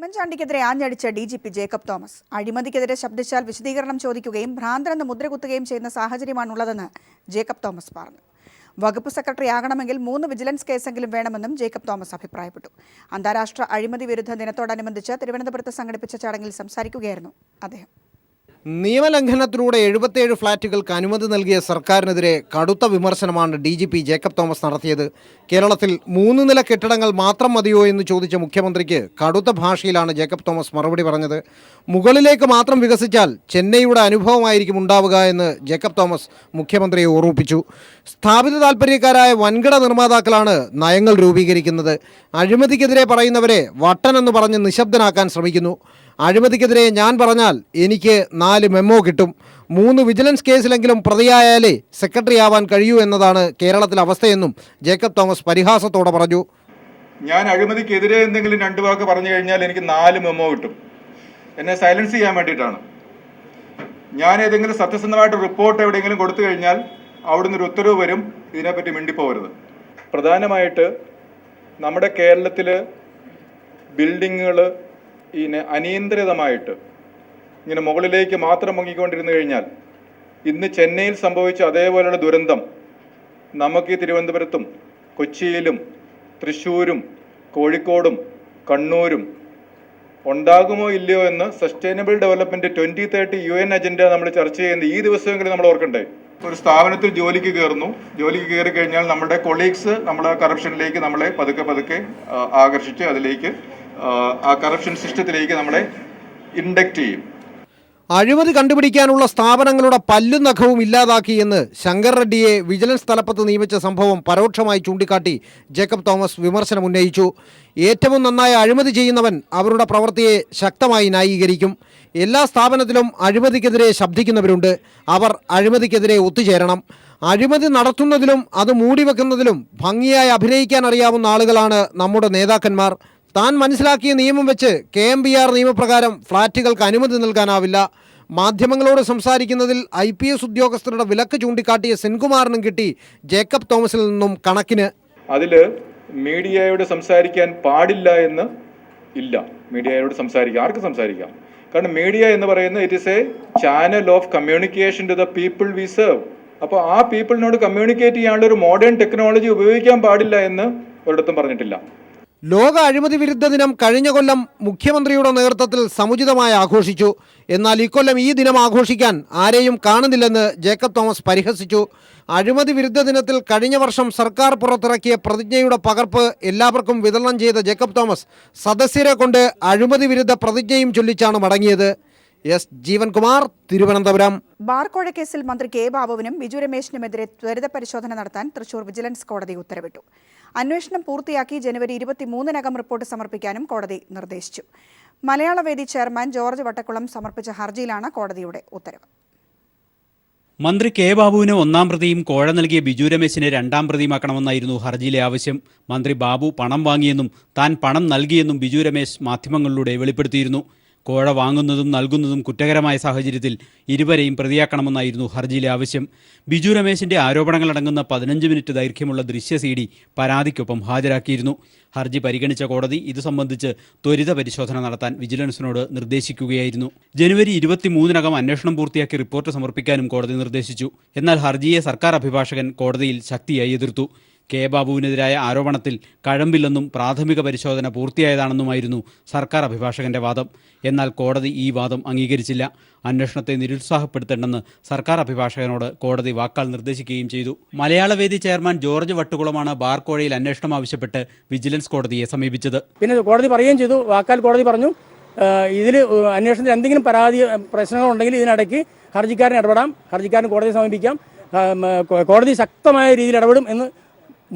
ഉമ്മൻചാണ്ടിക്കെതിരെ ആഞ്ഞടിച്ച DGP Jacob Thomas അഴിമതിക്കെതിരെ ശബ്ദിച്ചാൽ വിശദീകരണം ചോദിക്കുകയും ഭ്രാന്തരെന്ന് മുദ്രകുത്തുകയും ചെയ്യുന്ന സാഹചര്യമാണുള്ളതെന്ന് ജേക്കബ് തോമസ് പറഞ്ഞു. വകുപ്പ് സെക്രട്ടറി ആകണമെങ്കിൽ 3 വിജിലൻസ് കേസെങ്കിലും വേണമെന്നും ജേക്കബ് തോമസ് അഭിപ്രായപ്പെട്ടു. അന്താരാഷ്ട്ര അഴിമതി വിരുദ്ധ ദിനത്തോടനുബന്ധിച്ച് തിരുവനന്തപുരത്ത് സംഘടിപ്പിച്ച ചടങ്ങിൽ സംസാരിക്കുകയായിരുന്നു അദ്ദേഹം. നിയമലംഘനത്തിലൂടെ 77 ഫ്ളാറ്റുകൾക്ക് അനുമതി നൽകിയ സർക്കാരിനെതിരെ കടുത്ത വിമർശനമാണ് DGP ജേക്കബ് തോമസ് നടത്തിയത്. കേരളത്തിൽ 3 നില കെട്ടിടങ്ങൾ മാത്രം മതിയോ എന്ന് ചോദിച്ച മുഖ്യമന്ത്രിക്ക് കടുത്ത ഭാഷയിലാണ് ജേക്കബ് തോമസ് മറുപടി പറഞ്ഞത്. മുകളിലേക്ക് മാത്രം വികസിച്ചാൽ ചെന്നൈയുടെ അനുഭവമായിരിക്കും ഉണ്ടാവുക എന്ന് ജേക്കബ് തോമസ് മുഖ്യമന്ത്രിയെ ഓർമ്മിപ്പിച്ചു. സ്ഥാപിത താൽപ്പര്യക്കാരായ വൻകിട നിർമ്മാതാക്കളാണ് നയങ്ങൾ രൂപീകരിക്കുന്നത്. അഴിമതിക്കെതിരെ പറയുന്നവരെ വട്ടനെന്ന് പറഞ്ഞ് നിശബ്ദനാക്കാൻ ശ്രമിക്കുന്നു. അഴിമതിക്കെതിരെ ഞാൻ പറഞ്ഞാൽ എനിക്ക് 4 മെമ്മോ കിട്ടും. 3 വിജിലൻസ് കേസിലെങ്കിലും പ്രതിയായാലേ സെക്രട്ടറി ആവാൻ കഴിയൂ എന്നതാണ് കേരളത്തിലെ അവസ്ഥയെന്നും ജേക്കബ് തോമസ് പരിഹാസത്തോടെ പറഞ്ഞു. ഞാൻ അഴിമതിക്കെതിരെ എന്തെങ്കിലും 2 വാക്ക് പറഞ്ഞു കഴിഞ്ഞാൽ എനിക്ക് 4 മെമ്മോ കിട്ടും. എന്നെ സൈലൻസ് ചെയ്യാൻ വേണ്ടിയിട്ടാണ്. ഞാൻ ഏതെങ്കിലും സത്യസന്ധമായിട്ട് റിപ്പോർട്ട് എവിടെയെങ്കിലും കൊടുത്തു കഴിഞ്ഞാൽ അവിടുന്ന് ഒരു ഉത്തരവ് വരും, ഇതിനെപ്പറ്റി മിണ്ടിപ്പോകരുത്. പ്രധാനമായിട്ട് നമ്മുടെ കേരളത്തിൽ ബിൽഡിങ്ങുകൾ അനിയന്ത്രിതമായിട്ട് ഇങ്ങനെ മുകളിലേക്ക് മാത്രം പൊങ്ങിക്കൊണ്ടിരുന്നു കഴിഞ്ഞാൽ ഇന്ന് ചെന്നൈയിൽ സംഭവിച്ച അതേപോലെയുള്ള ദുരന്തം നമുക്ക് ഈ തിരുവനന്തപുരത്തും കൊച്ചിയിലും തൃശ്ശൂരും കോഴിക്കോടും കണ്ണൂരും ഉണ്ടാകുമോ ഇല്ലയോ എന്ന് സസ്റ്റൈനബിൾ ഡെവലപ്മെന്റ് 2030 UN അജണ്ട നമ്മൾ ചർച്ച ചെയ്യുന്ന ഈ ദിവസമെങ്കിലും നമ്മൾ ഓർക്കണ്ടേ. ഒരു സ്ഥാപനത്തിൽ ജോലിക്ക് കയറി കഴിഞ്ഞാൽ നമ്മുടെ കൊളീഗ്സ് നമ്മളെ കറപ്ഷനിലേക്ക് നമ്മളെ പതുക്കെ ആകർഷിച്ച് അതിലേക്ക് ആ കറപ്ഷൻ സിസ്റ്റത്തിലേക്ക് നമ്മളെ ഇൻഡക്റ്റ് ചെയ്യും. അഴിമതി കണ്ടുപിടിക്കാനുള്ള സ്ഥാപനങ്ങളുടെ പല്ലും നഖവും ഇല്ലാതാക്കി എന്ന് ശങ്കർ റെഡ്ഡിയെ വിജിലൻസ് തലപ്പത്ത് നിയമിച്ച സംഭവം പരോക്ഷമായി ചൂണ്ടിക്കാട്ടി ജേക്കബ് തോമസ് വിമർശനം ഉന്നയിച്ചു. ഏറ്റവും നന്നായി അഴിമതി ചെയ്യുന്നവൻ അവരുടെ പ്രവൃത്തിയെ ശക്തമായി ന്യായീകരിക്കും. എല്ലാ സ്ഥാപനത്തിലും അഴിമതിക്കെതിരെ ശബ്ദിക്കുന്നവരുണ്ട്. അവർ അഴിമതിക്കെതിരെ ഒത്തുചേരണം. അഴിമതി നടത്തുന്നതിലും അത് മൂടിവെക്കുന്നതിലും ഭംഗിയായി അഭിനയിക്കാൻ അറിയാവുന്ന ആളുകളാണ് നമ്മുടെ നേതാക്കന്മാർ. താൻ മനസ്സിലാക്കിയ നിയമം വെച്ച് KMPR നിയമപ്രകാരം ഫ്ളാറ്റുകൾക്ക് അനുമതി നൽകാനാവില്ല. മാധ്യമങ്ങളോട് സംസാരിക്കുന്നതിൽ IPS ഉദ്യോഗസ്ഥരുടെ വിലക്ക് ചൂണ്ടിക്കാട്ടിയ സെൻകുമാറിനും കിട്ടി ജേക്കബ് തോമസിൽ നിന്നും കണക്കിന്. അതിൽ മീഡിയയോട് സംസാരിക്കാൻ പാടില്ല എന്ന് ഇല്ല. മീഡിയയോട് സംസാരിക്കാം, ആർക്ക് സംസാരിക്കാം. കാരണം മീഡിയ എന്ന് പറയുന്നത് it is a channel of communication to the people we serve. അപ്പോൾ ആ പീപ്പിളിനോട് കമ്മ്യൂണിക്കേറ്റ് ചെയ്യാനുള്ള ഒരു മോഡേൺ ടെക്നോളജി ഉപയോഗിക്കാൻ പാടില്ല എന്ന് ഒരിടത്തും പറഞ്ഞിട്ടില്ല. ലോക അഴിമതി വിരുദ്ധ ദിനം കഴിഞ്ഞ കൊല്ലം മുഖ്യമന്ത്രിയുടെ നേതൃത്വത്തിൽ സമുചിതമായി ആഘോഷിച്ചു. എന്നാൽ ഇക്കൊല്ലം ഈ ദിനം ആഘോഷിക്കാൻ ആരെയും കാണുന്നില്ലെന്ന് ജേക്കബ് തോമസ് പരിഹസിച്ചു. അഴിമതി വിരുദ്ധ ദിനത്തിൽ കഴിഞ്ഞ വർഷം സർക്കാർ പുറത്തിറക്കിയ പ്രതിജ്ഞയുടെ പകർപ്പ് എല്ലാവർക്കും വിതരണം ചെയ്ത ജേക്കബ് തോമസ് സദസ്യരെ കൊണ്ട് അഴിമതി വിരുദ്ധ പ്രതിജ്ഞയും ചൊല്ലിച്ചാണ് മടങ്ങിയത്. ജീവൻകുമാർ, തിരുവനന്തപുരം. ബാർക്കോഴ കേസിൽ മന്ത്രി K ബാബുവിനും ബിജു രമേശിനുമെതിരെ ത്വരിത പരിശോധന നടത്താൻ തൃശൂർ വിജിലൻസ് കോടതി ഉത്തരവിട്ടു. അന്വേഷണം പൂർത്തിയാക്കി ജനുവരി 23-നകം റിപ്പോർട്ട് സമർപ്പിക്കാനും കോടതി നിർദ്ദേശിച്ചു. മലയാളവേദി ചെയർമാൻ ജോർജ് വട്ടക്കുളം സമർപ്പിച്ച ഹർജിയിലാണ് കോടതിയുടെ ഉത്തരവ്. മന്ത്രി K ബാബുവിന് 1-ാം പ്രതിയും കോഴ നൽകിയ ബിജു രമേശിനെ 2-ാം പ്രതിയുമാക്കണമെന്നായിരുന്നു ഹർജിയിലെ ആവശ്യം. മന്ത്രി ബാബു പണം വാങ്ങിയെന്നും താൻ പണം നൽകിയെന്നും ബിജു രമേശ് മാധ്യമങ്ങളിലൂടെ വെളിപ്പെടുത്തിയിരുന്നു. കോഴ വാങ്ങുന്നതും നൽകുന്നതും കുറ്റകരമായ സാഹചര്യത്തിൽ ഇരുവരെയും പ്രതിയാക്കണമെന്നായിരുന്നു ഹർജിയിലെ ആവശ്യം. ബിജു രമേശിന്റെ ആരോപണങ്ങളടങ്ങുന്ന 15 മിനിറ്റ് ദൈർഘ്യമുള്ള ദൃശ്യ CD പരാതിക്കൊപ്പം ഹാജരാക്കിയിരുന്നു. ഹർജി പരിഗണിച്ച കോടതി ഇത് സംബന്ധിച്ച് ത്വരിത പരിശോധന നടത്താൻ വിജിലൻസിനോട് നിർദ്ദേശിക്കുകയായിരുന്നു. ജനുവരി 23-നകം അന്വേഷണം പൂർത്തിയാക്കി റിപ്പോർട്ട് സമർപ്പിക്കാനും കോടതി നിർദ്ദേശിച്ചു. എന്നാൽ ഹർജിയെ സർക്കാർ അഭിഭാഷകൻ കോടതിയിൽ ശക്തിയായി എതിർത്തു. K ബാബുവിനെതിരായ ആരോപണത്തിൽ കഴമ്പില്ലെന്നും പ്രാഥമിക പരിശോധന പൂർത്തിയായതാണെന്നുമായിരുന്നു സർക്കാർ അഭിഭാഷകന്റെ വാദം. എന്നാൽ കോടതി ഈ വാദം അംഗീകരിച്ചില്ല. അന്വേഷണത്തെ നിരുത്സാഹപ്പെടുത്തേണ്ടെന്ന് സർക്കാർ അഭിഭാഷകനോട് കോടതി വാക്കാൽ നിർദ്ദേശിക്കുകയും ചെയ്തു. മലയാളവേദി ചെയർമാൻ ജോർജ് വട്ടുകുളമാണ് ബാർക്കോഴയിൽ അന്വേഷണം ആവശ്യപ്പെട്ട് വിജിലൻസ് കോടതിയെ സമീപിച്ചത്. പിന്നെ കോടതി പറയുകയും ചെയ്തു, വാക്കാൽ കോടതി പറഞ്ഞു, ഇതിൽ അന്വേഷണത്തിൽ എന്തെങ്കിലും പ്രശ്നങ്ങളുണ്ടെങ്കിൽ ഇതിനിടയ്ക്ക് ഹർജിക്കാരൻ ഇടപെടാം, ഹർജിക്കാരൻ കോടതിയെ സമീപിക്കാം, കോടതി ശക്തമായ രീതിയിൽ ഇടപെടും എന്ന്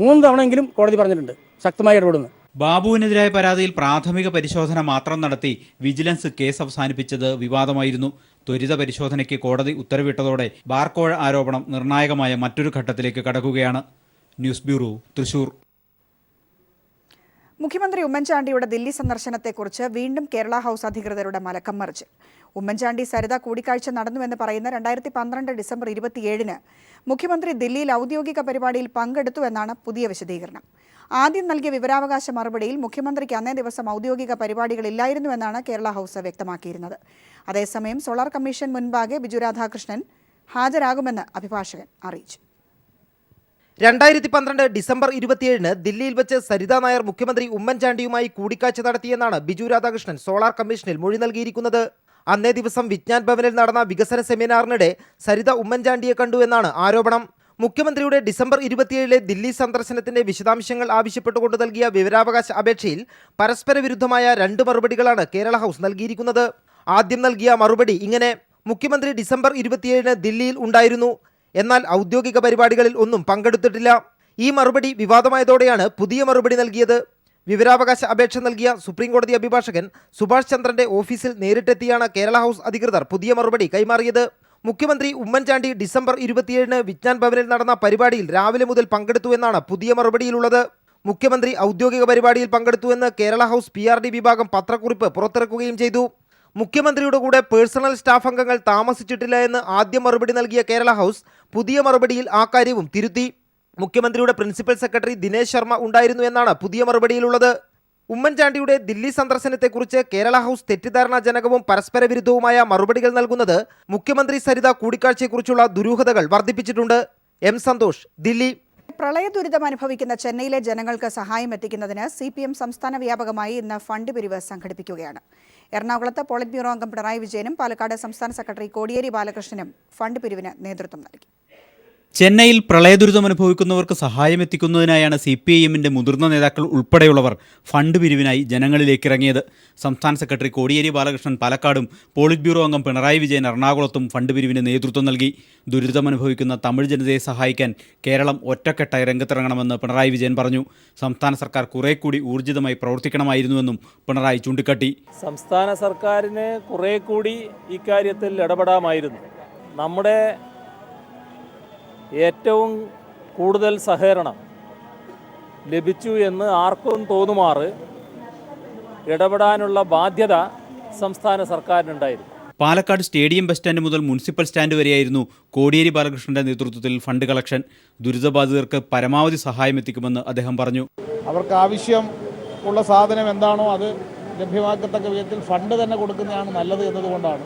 3 തവണയെങ്കിലും കോടതി പറഞ്ഞിട്ടുണ്ട്. ശക്തമായി ഇടപെടുന്നു. ബാബുവിനെതിരായ പരാതിയിൽ പ്രാഥമിക പരിശോധന മാത്രം നടത്തി വിജിലൻസ് കേസ് അവസാനിപ്പിച്ചത് വിവാദമായിരുന്നു. ത്വരിത പരിശോധനയ്ക്ക് കോടതി ഉത്തരവിട്ടതോടെ ബാർക്കോഴ ആരോപണം നിർണായകമായ മറ്റൊരു ഘട്ടത്തിലേക്ക് കടക്കുകയാണ്. News bureau, Thrissur. മുഖ്യമന്ത്രി ഉമ്മൻചാണ്ടിയുടെ ദില്ലി സന്ദർശനത്തെക്കുറിച്ച് വീണ്ടും കേരള ഹൗസ് അധികൃതരുടെ മലക്കം മറിച്ച്. ഉമ്മൻചാണ്ടി സരിത കൂടിക്കാഴ്ച നടന്നുവെന്ന് പറയുന്ന 2012 ഡിസംബർ 27-ന് മുഖ്യമന്ത്രി ദില്ലിയിൽ ഔദ്യോഗിക പരിപാടിയിൽ പങ്കെടുത്തുവെന്നാണ് പുതിയ വിശദീകരണം. ആദ്യം നൽകിയ വിവരാവകാശ മറുപടിയിൽ മുഖ്യമന്ത്രിക്ക് അന്നേ ദിവസം ഔദ്യോഗിക പരിപാടികളില്ലായിരുന്നുവെന്നാണ് കേരള ഹൗസ് വ്യക്തമാക്കിയിരുന്നത്. അതേസമയം സോളാർ കമ്മീഷൻ മുൻപാകെ ബിജു രാധാകൃഷ്ണൻ ഹാജരാകുമെന്ന് അഭിഭാഷകൻ അറിയിച്ചു. 2012 ഡിസംബർ 27-ന് ദില്ലിയിൽ വെച്ച് സരിതാ നായർ മുഖ്യമന്ത്രി ഉമ്മൻചാണ്ടിയുമായി കൂടിക്കാഴ്ച നടത്തിയെന്നാണ് ബിജു രാധാകൃഷ്ണൻ സോളാർ കമ്മീഷനിൽ മൊഴി നൽകിയിരിക്കുന്നത്. അന്നേ ദിവസം വിജ്ഞാൻ ഭവനിൽ നടന്ന വികസന സെമിനാറിനിടെ സരിത ഉമ്മൻചാണ്ടിയെ കണ്ടു എന്നാണ് ആരോപണം. മുഖ്യമന്ത്രിയുടെ ഡിസംബർ 27-ലെ ദില്ലി സന്ദർശനത്തിന്റെ വിശദാംശങ്ങൾ ആവശ്യപ്പെട്ടുകൊണ്ട് നൽകിയ വിവരാവകാശ അപേക്ഷയിൽ പരസ്പര വിരുദ്ധമായ 2 മറുപടികളാണ് കേരള ഹൗസ് നൽകിയിരിക്കുന്നത്. ആദ്യം നൽകിയ മറുപടി ഇങ്ങനെ: മുഖ്യമന്ത്രി ഡിസംബർ 27-ന് ദില്ലിയിൽ ഉണ്ടായിരുന്നു, എന്നാൽ ഔദ്യോഗിക പരിപാടികളിൽ ഒന്നും പങ്കെടുത്തിട്ടില്ല. ഈ മറുപടി വിവാദമായതോടെയാണ് പുതിയ മറുപടി നൽകിയത്. വിവരാവകാശ അപേക്ഷ നൽകിയ സുപ്രീംകോടതി അഭിഭാഷകൻ സുഭാഷ് ചന്ദ്രന്റെ ഓഫീസിൽ നേരിട്ടെത്തിയാണ് കേരള ഹൗസ് അധികൃതർ പുതിയ മറുപടി കൈമാറിയത്. മുഖ്യമന്ത്രി ഉമ്മൻചാണ്ടി ഡിസംബർ 27-ന് വിജ്ഞാൻ ഭവനിൽ നടന്ന പരിപാടിയിൽ രാവിലെ മുതൽ പങ്കെടുത്തുവെന്നാണ് പുതിയ മറുപടിയിലുള്ളത്. മുഖ്യമന്ത്രി ഔദ്യോഗിക പരിപാടിയിൽ പങ്കെടുത്തുവെന്ന് കേരള ഹൗസ് PRD വിഭാഗം പത്രക്കുറിപ്പ് പുറത്തിറക്കുകയും ചെയ്തു. മുഖ്യമന്ത്രിയുടെ കൂടെ പേഴ്സണൽ സ്റ്റാഫ് അംഗങ്ങൾ താമസിച്ചിട്ടില്ല എന്ന് ആദ്യം മറുപടി നൽകിയ കേരള ഹൗസ് പുതിയ മറുപടിയിൽ ആ കാര്യവും തിരുത്തി. മുഖ്യമന്ത്രിയുടെ പ്രിൻസിപ്പൽ സെക്രട്ടറി ദിനേശ് ശർമ്മ ഉണ്ടായിരുന്നു എന്നാണ് പുതിയ മറുപടിയിലുള്ളത്. ഉമ്മൻചാണ്ടിയുടെ ദില്ലി സന്ദർശനത്തെക്കുറിച്ച് കേരള ഹൗസ് തെറ്റിദ്ധാരണാജനകവും പരസ്പര വിരുദ്ധവുമായ മറുപടികൾ നൽകുന്നത് മുഖ്യമന്ത്രി സരിത കൂടിക്കാഴ്ചയെക്കുറിച്ചുള്ള ദുരൂഹതകൾ വർദ്ധിപ്പിച്ചിട്ടുണ്ട്. M. സന്തോഷ്, ദില്ലി. പ്രളയ ദുരിതം അനുഭവിക്കുന്ന ചെന്നൈയിലെ ജനങ്ങൾക്ക് സഹായം എത്തിക്കുന്നതിന് CPM സംസ്ഥാന വ്യാപകമായി ഇന്ന് ഫണ്ട് പിരിവ് സംഘടിപ്പിക്കുകയാണ്. എറണാകുളത്ത് പോളിറ്റ് ബ്യൂറോ അംഗം പിണറായി വിജയനും പാലക്കാട് സംസ്ഥാന സെക്രട്ടറി കോടിയേരി ബാലകൃഷ്ണനും ഫണ്ട് പിരിവിന് നേതൃത്വം നൽകി. ചെന്നൈയിൽ പ്രളയദുരിതം അനുഭവിക്കുന്നവർക്ക് സഹായം എത്തിക്കുന്നതിനായാണ് CPIMന്റെ മുതിർന്ന നേതാക്കൾ ഉൾപ്പെടെയുള്ളവർ ഫണ്ട് പിരിവിനായി ജനങ്ങളിലേക്ക് ഇറങ്ങിയത്. സംസ്ഥാന സെക്രട്ടറി കോടിയേരി ബാലകൃഷ്ണൻ പാലക്കാടും പോളിറ്റ് ബ്യൂറോ അംഗം പിണറായി വിജയൻ എറണാകുളത്തും ഫണ്ട് പിരിവിന് നേതൃത്വം നൽകി. ദുരിതമനുഭവിക്കുന്ന തമിഴ് ജനതയെ സഹായിക്കാൻ കേരളം ഒറ്റക്കെട്ടായി രംഗത്തിറങ്ങണമെന്ന് പിണറായി വിജയൻ പറഞ്ഞു. സംസ്ഥാന സർക്കാർ കുറെ കൂടി ഊർജിതമായി പ്രവർത്തിക്കണമായിരുന്നുവെന്നും പിണറായി ചൂണ്ടിക്കാട്ടി. സംസ്ഥാന സർക്കാരിന് കുറെ കൂടി ഇക്കാര്യത്തിൽ ഇടപെടാമായിരുന്നു. നമ്മുടെ ഏറ്റവും കൂടുതൽ സഹകരണം ലഭിച്ചു എന്ന് ആർക്കും തോന്നുമാറ് ഇടപെടാനുള്ള ബാധ്യത സംസ്ഥാന സർക്കാരിനുണ്ടായിരുന്നു. പാലക്കാട് സ്റ്റേഡിയം ബസ് സ്റ്റാൻഡ് മുതൽ മുനിസിപ്പൽ സ്റ്റാൻഡ് വരെയായിരുന്നു കോടിയേരി ബാലകൃഷ്ണന്റെ നേതൃത്വത്തിൽ ഫണ്ട് കളക്ഷൻ. ദുരിതബാധിതർക്ക് പരമാവധി സഹായം എത്തിക്കുമെന്ന് അദ്ദേഹം പറഞ്ഞു. അവർക്ക് ആവശ്യം ഉള്ള സാധനം എന്താണോ അത് ലഭ്യമാക്കത്തക്ക വിധത്തിൽ ഫണ്ട് തന്നെ കൊടുക്കുന്നതാണ് നല്ലത് എന്നതുകൊണ്ടാണ്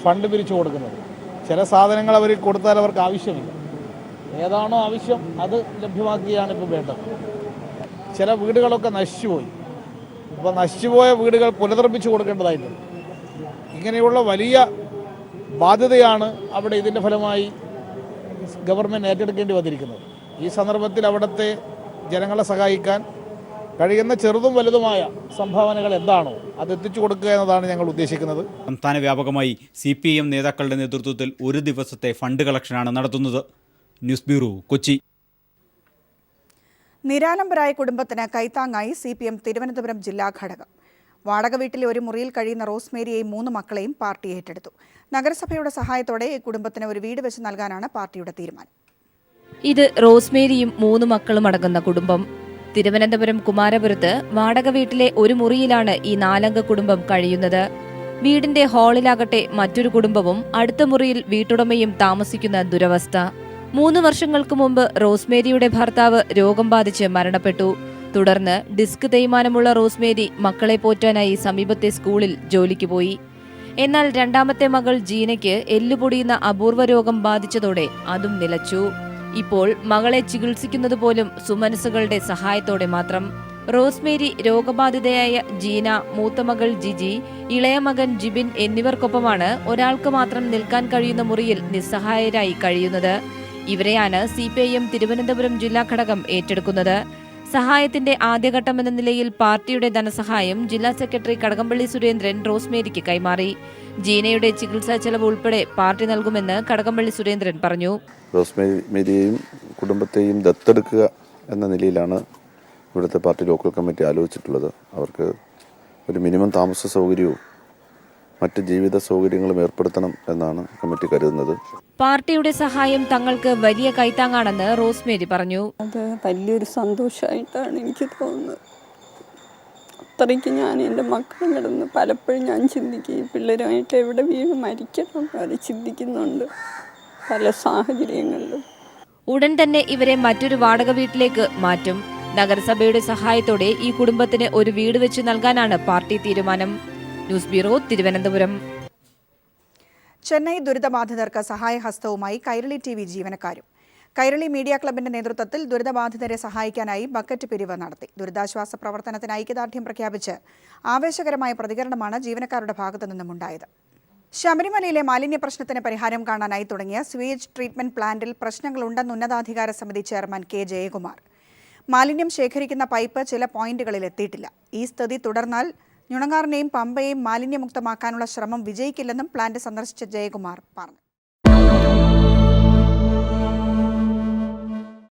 ഫണ്ട് പിരിച്ചു കൊടുക്കുന്നത്. ചില സാധനങ്ങൾ അവർ കൊടുത്താൽ അവർക്ക് ആവശ്യമില്ല. ഏതാണോ ആവശ്യം അത് ലഭ്യമാക്കുകയാണ് ഇപ്പോൾ വേണ്ടത്. ചില വീടുകളൊക്കെ നശിച്ചുപോയി. അപ്പോൾ നശിച്ചുപോയ വീടുകൾ പുനർനിർമ്മിച്ചു കൊടുക്കേണ്ടതായിട്ടുണ്ട്. ഇങ്ങനെയുള്ള വലിയ ബാധ്യതയാണ് അവിടെ ഇതിൻ്റെ ഫലമായി ഗവൺമെൻറ് ഏറ്റെടുക്കേണ്ടി വന്നിരിക്കുന്നത്. ഈ സന്ദർഭത്തിൽ അവിടുത്തെ ജനങ്ങളെ സഹായിക്കാൻ കഴിയുന്ന ചെറുതും വലുതുമായ സംഭാവനകൾ എന്താണോ അത് എത്തിച്ചു കൊടുക്കുക എന്നതാണ് ഞങ്ങൾ ഉദ്ദേശിക്കുന്നത്. സംസ്ഥാന വ്യാപകമായി CPIM നേതാക്കളുടെ നേതൃത്വത്തിൽ ഒരു ദിവസത്തെ ഫണ്ട് കളക്ഷനാണ് നടത്തുന്നത്. News bureau, Kochi. നിരാലംബരായ കുടുംബത്തിന് കൈത്താങ്ങായി CPM തിരുവനന്തപുരം ജില്ലാ ഘടകം. വാടക വീട്ടിലെ ഒരു മുറിയിൽ കഴിയുന്ന റോസ്മേരിയെയും 3 മക്കളെയും പാർട്ടി ഏറ്റെടുത്തു. നഗരസഭയുടെ സഹായത്തോടെ ഈ കുടുംബത്തിന് ഒരു വീട് വെച്ച് നൽകാനാണ് പാർട്ടിയുടെ തീരുമാനം. ഇത് റോസ്മേരിയും 3 മക്കളും അടങ്ങുന്ന കുടുംബം. തിരുവനന്തപുരം കുമാരപുരത്ത് വാടക വീട്ടിലെ ഒരു മുറിയിലാണ് ഈ 4 അംഗ കുടുംബം കഴിയുന്നത്. വീടിന്റെ ഹാളിലാകട്ടെ മറ്റൊരു കുടുംബവും അടുത്ത മുറിയിൽ വീട്ടുടമയും താമസിക്കുന്ന ദുരവസ്ഥ. 3 വർഷങ്ങൾക്ക് മുമ്പ് റോസ്മേരിയുടെ ഭർത്താവ് രോഗം ബാധിച്ച് മരണപ്പെട്ടു. തുടർന്ന് ഡിസ്ക് തേയ്മാനമുള്ള റോസ്മേരി മക്കളെ പോറ്റാനായി സമീപത്തെ സ്കൂളിൽ ജോലിക്ക് പോയി. എന്നാൽ രണ്ടാമത്തെ മകൾ ജീനയ്ക്ക് എല്ലുപൊടിയുന്ന അപൂർവ രോഗം ബാധിച്ചതോടെ അതും നിലച്ചു. ഇപ്പോൾ മകളെ ചികിത്സിക്കുന്നത് പോലും സുമനസ്സുകളുടെ സഹായത്തോടെ മാത്രം. റോസ്മേരി രോഗബാധിതയായ ജീന, മൂത്ത മകൾ ജിജി, ഇളയ മകൻ ജിബിൻ എന്നിവർക്കൊപ്പമാണ് ഒരാൾക്ക് മാത്രം നിൽക്കാൻ കഴിയുന്ന മുറിയിൽ നിസ്സഹായരായി കഴിയുന്നത്. ഇവരെയാണ് CPIM തിരുവനന്തപുരം ജില്ലാ ഘടകം ഏറ്റെടുക്കുന്നത്. സഹായത്തിന്റെ ആദ്യഘട്ടമെന്ന നിലയിൽ പാർട്ടിയുടെ ധനസഹായം ജില്ലാ സെക്രട്ടറി കടകംപള്ളി സുരേന്ദ്രൻ റോസ്മേരിക്ക് കൈമാറി. ജീനയുടെ ചികിത്സാ ചെലവ് ഉൾപ്പെടെ പാർട്ടി നൽകുമെന്ന് കടകംപള്ളി സുരേന്ദ്രൻ പറഞ്ഞു. റോസ്മേരിയെയും കുടുംബത്തെയും ദത്തെടുക്കുക എന്ന നിലയിലാണ് ഇവിടുത്തെ പാർട്ടി ലോക്കൽ കമ്മിറ്റി ആലോചിച്ചിട്ടുള്ളത്. അവർക്ക് ഒരു മിനിമം താമസ സൗകര്യവും മറ്റ് ജീവിത സൗകര്യങ്ങളും ഏർപ്പെടുത്തണം എന്നാണ് കമ്മിറ്റി കരുതുന്നത്. പാർട്ടിയുടെ സഹായം തങ്ങൾക്ക് വലിയ കൈത്താങ്ങാണെന്ന് റോസ്മേരി പറഞ്ഞു. അത് വലിയൊരു സന്തോഷമായിട്ടാണ് എനിക്ക് തോന്നുന്നത്. അത്രയ്ക്ക് ഞാൻ എൻ്റെ മക്കളും കിടന്ന് പലപ്പോഴും ഞാൻ ചിന്തിക്കും, പിള്ളേരുമായിട്ട് എവിടെ വീണ് മരിക്കണം വരെ ചിന്തിക്കുന്നുണ്ട് പല സാഹചര്യങ്ങളിലും. ഉടൻ തന്നെ ഇവരെ മറ്റൊരു വാടക വീട്ടിലേക്ക് മാറ്റും. നഗരസഭയുടെ സഹായത്തോടെ ഈ കുടുംബത്തിന് ഒരു വീട് വെച്ച് നൽകാനാണ് പാർട്ടി തീരുമാനം. News bureau, Thiruvananthapuram. ചെന്നൈ ദുരിതബാധിതർക്ക് സഹായഹസ്തവുമായി കൈരളി TV ജീവനക്കാരും. കൈരളി മീഡിയ ക്ലബിന്റെ നേതൃത്വത്തിൽ ദുരിതബാധിതരെ സഹായിക്കാനായി ബക്കറ്റ് പിരിവ് നടത്തി. ദുരിതാശ്വാസ പ്രവർത്തനത്തിന് ഐക്യദാർഢ്യം പ്രഖ്യാപിച്ച് ആവേശകരമായ പ്രതികരണമാണ് ജീവനക്കാരുടെ ഭാഗത്തു നിന്നുമുണ്ടായത്. ശബരിമലയിലെ മാലിന്യ പ്രശ്നത്തിന് പരിഹാരം കാണാനായി തുടങ്ങിയ സ്വീവേജ് ട്രീറ്റ്മെന്റ് പ്ലാന്റിൽ പ്രശ്നങ്ങളുണ്ടെന്ന് ഉന്നതാധികാര സമിതി ചെയർമാൻ K. ജയകുമാർ. മാലിന്യം ശേഖരിക്കുന്ന പൈപ്പ് ചില പോയിന്റുകളിൽ എത്തിയിട്ടില്ല. ഈ സ്ഥിതി തുടർന്നാൽ നുണങ്ങാറിനെയും പമ്പയെയും മാലിന്യമുക്തമാക്കാനുള്ള ശ്രമം വിജയിക്കില്ലെന്നും പ്ലാന്റ് സന്ദർശിച്ച ജയകുമാർ പറഞ്ഞു.